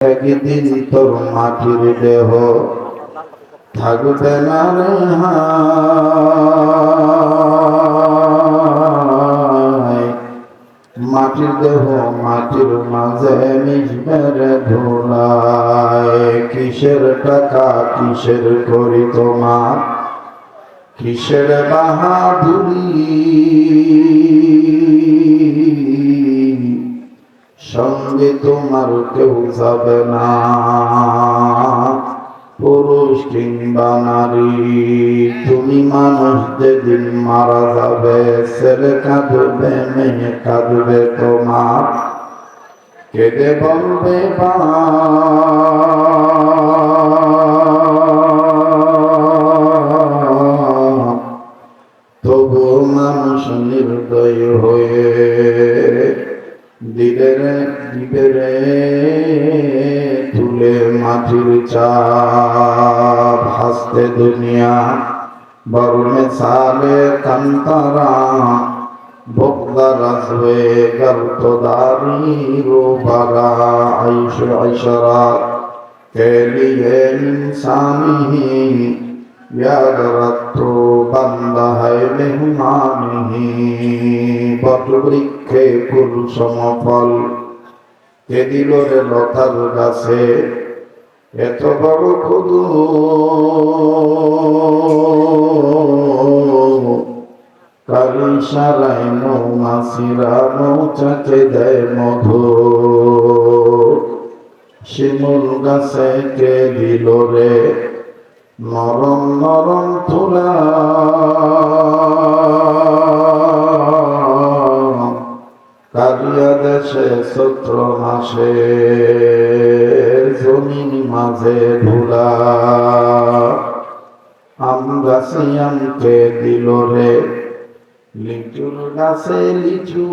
একদিন তোর মাটির দেহ থাকবে না রে হায়, মাটির দেহ মাটির মাঝে মিশবে রে ধুলায়। কিসের টাকা কিসের করি তোমার, কিসের বাহাদুরি, সঙ্গে তোমার কেউ যাবে না, পুরুষ কিংবা নারী। তুমি মানুষ যেদিন মারা যাবে, ছেলে কাঁদবে মেয়ে কাঁদবে তোমার, কেঁদে বলবে বা তবু মানুষ নির্দয় হয়ে দিলে রে তুলে মাটির চাপ। হাসতে দুনিয়া বরমে সালে কান্তারা, বগদারাজ হয়ে গর্তদারি রোবারা। আইশ ইশরাত के लिए इंसानी याद रखो बंदा है मेहमानी। বটবৃক্ষে কুল সমফল কে দিল রে লতার গাছে, এত বড় কদু কারি সারাই মৌমাছিরা মৌচাকে দেয় মধু। শিমুল গাছে কে দিল রে নরম নরম তুলা, কারিয়া দেশে চৈত্র মাসে জমিন মাঝে ধুলা। আম গাছে আমকে দিল রে লিচুর গাছে লিচু,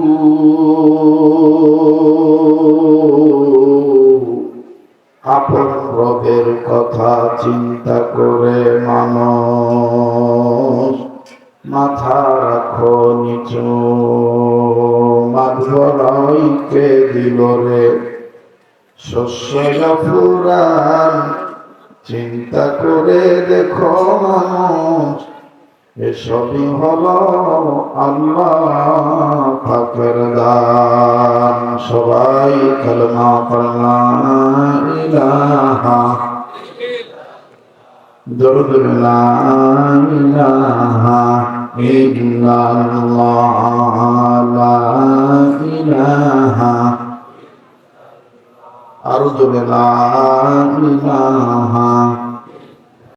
আপন রবের কথা চিন্তা করে মানুষ মাথা রাখো নিচু। মাধবরাইকে দিল রে শস্য ফুরান, চিন্তা করে দেখো মানুষ এসবই হলো আল্লাহ পাকের দান। সবাই কালেমা পড়ো লা ইলাহা দরুদ লা ইলাহা ইল্লাল্লাহ, লা ইলাহা আরজু লা ইলাহা